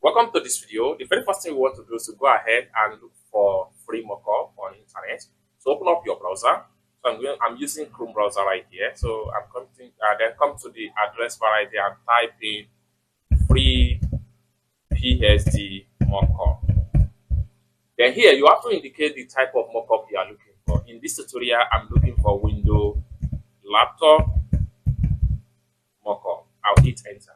Welcome to this video. The very first thing we want to do is to go ahead and look for free mockup on internet. So open up your browser. So I'm using Chrome browser right here. So I'm coming then come to the address bar right there and type in free PSD mockup. Then here you have to indicate the type of mockup you are looking for. In this tutorial, I'm looking for Windows laptop mockup. I'll hit enter.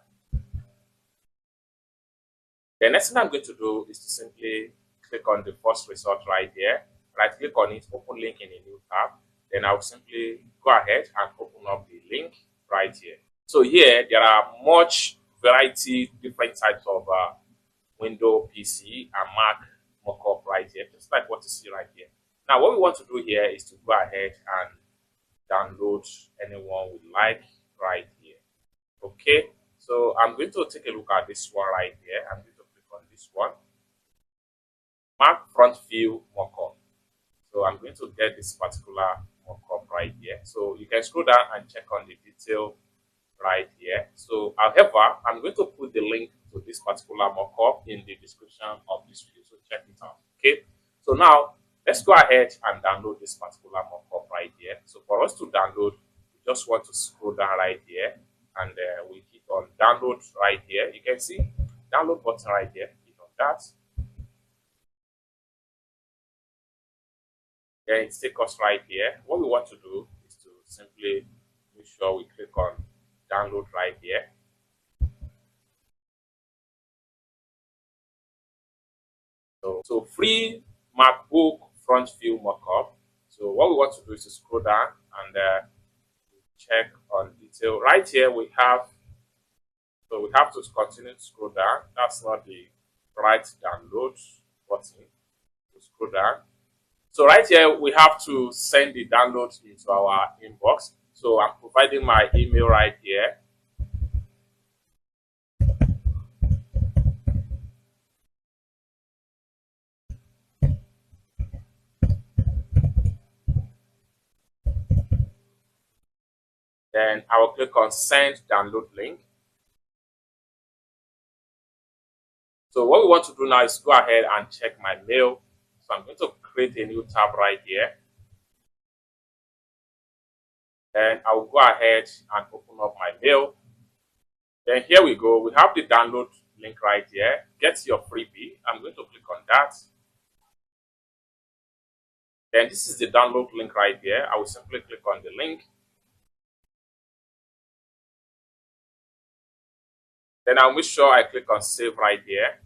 The next thing I'm going to do is to simply click on the first result right there. Right click on it, open link in a new tab. Then I'll simply go ahead and open up the link right here. So here there are much variety, different types of Windows PC and Mac mockup right here, just like what you see right here. Now what we want to do here is to go ahead and download anyone we like right here. Okay, so I'm going to take a look at this one right here. I'm going to click on this one, Mac front view mockup. So I'm going to get this particular mockup right here. So you can scroll down and check on the detail right here. So however, I'm going to put the link to this particular mockup in the description of this video. So check it out. Okay. So now let's go ahead and download this particular mockup right here. So for us to download, we just want to scroll down right here and we hit on download right here. You can see download button right here. Hit on that. Then it takes us right here. What we want to do is to simply make sure we click on download right here. So free MacBook front view mockup. So what we want to do is to scroll down and check on detail. Right here we have, so we have to continue to scroll down. That's not the right download button. To scroll down. So right here we have to send the download into our inbox. So I'm providing my email right here. Then I will click on send download link. So what we want to do now is go ahead and check my mail. So I'm going to create a new tab right here. Then I will go ahead and open up my mail. Then here we go. We have the download link right here. Get your freebie. I'm going to click on that. Then this is the download link right here. I will simply click on the link. Then I'll make sure I click on save right here.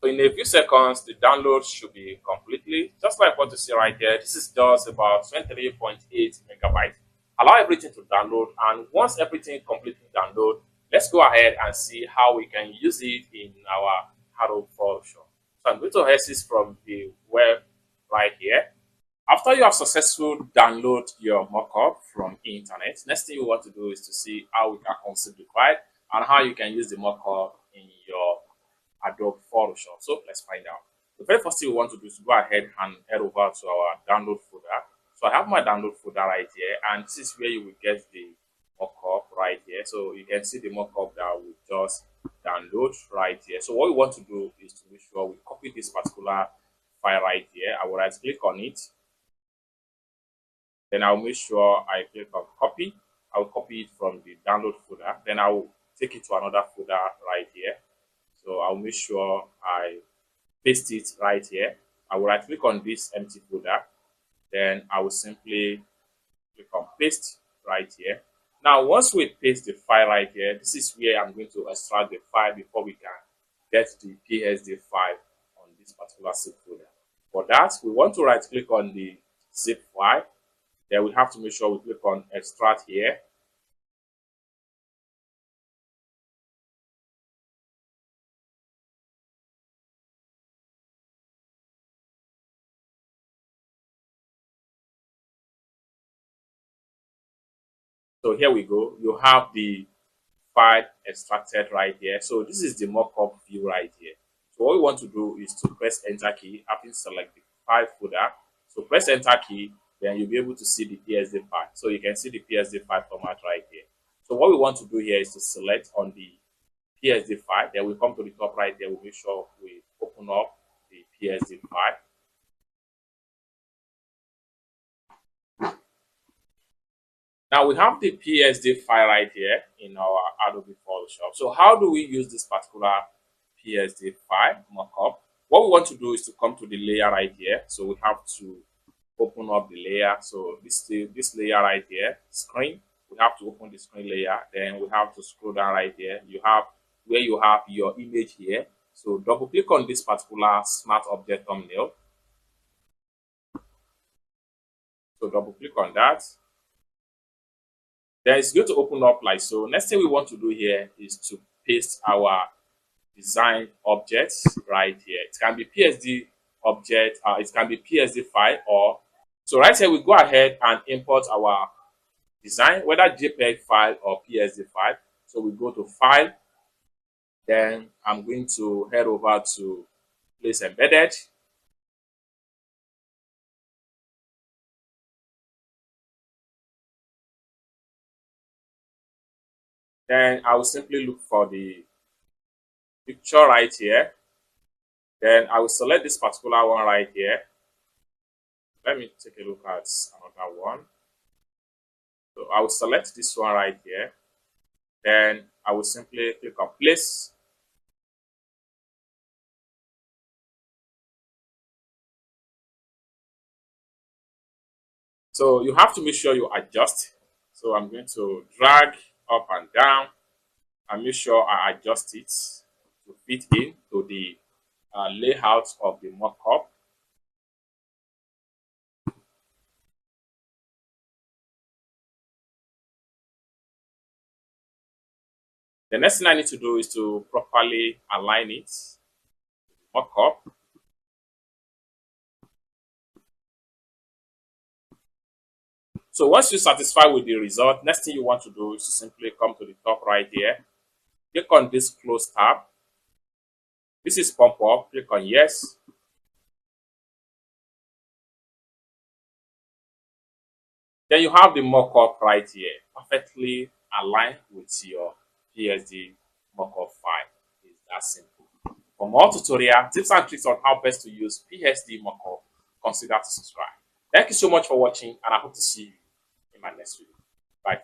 So in a few seconds, the download should be completely, just like what you see right here. This is just about 23.8 megabytes. Allow everything to download, and once everything completely download, let's go ahead and see how we can use it in our Adobe Photoshop. So I'm going to access from the web right here. After you have successfully download your mockup from the internet, next thing you want to do is to see how we can unsimplify it and how you can use the mockup in your Adobe Photoshop. So let's find out. The very first thing we want to do is go ahead and head over to our download folder. So I have my download folder right here, and this is where you will get the mockup right here. So you can see the mockup that we just download right here. So what we want to do is to make sure we copy this particular file right here. I will right click on it. Then I'll make sure I click on copy. I'll copy it from the download folder. Then I'll take it to another folder right here. So I'll make sure I paste it right here. I will right click on this empty folder. Then I will simply click on paste right here. Now, once we paste the file right here, this is where I'm going to extract the file before we can get the PSD file on this particular zip folder. For that, we want to right click on the zip file. Then we have to make sure we click on extract here. So here we go. You have the file extracted right here. So this is the mockup view right here. So what we want to do is to press enter key after select the file folder. So press enter key. then you'll be able to see the PSD file. So you can see the PSD file format right here. So what we want to do here is to select on the PSD file. Then we come to the top right there. We make sure we open up the PSD file. Now we have the PSD file right here in our Adobe Photoshop. So how do we use this particular PSD file mockup? What we want to do is to come to the layer right here. So we have to open up the layer. So this layer right here, screen. We have to open the screen layer. Then we have to scroll down right here. You have where you have your image here. So double click on this particular smart object thumbnail. So double click on that. Then it's going to open up like so. Next thing we want to do here is to paste our design objects right here. It can be PSD object, it can be PSD file, or so right here we go ahead and import our design, whether JPEG file or PSD file. So we go to file, then I'm going to head over to place embedded. Then I will simply look for the picture right here. Then I will select this particular one right here. Let me take a look at another one. So I will select this one right here. Then I will simply click on place. So you have to make sure you adjust. So I'm going to drag up and down and make sure I adjust it to fit in to the layout of the mockup. The next thing I need to do is to properly align it, mockup. So once you're satisfied with the result, next thing you want to do is to simply come to the top right here, click on this close tab. This is pump up, click on yes. Then you have the mockup right here, perfectly aligned with your PSD mockup file. It's that simple. For more tutorial tips and tricks on how best to use PSD mockup, consider to subscribe. Thank you so much for watching, and I hope to see you in my next video. Bye.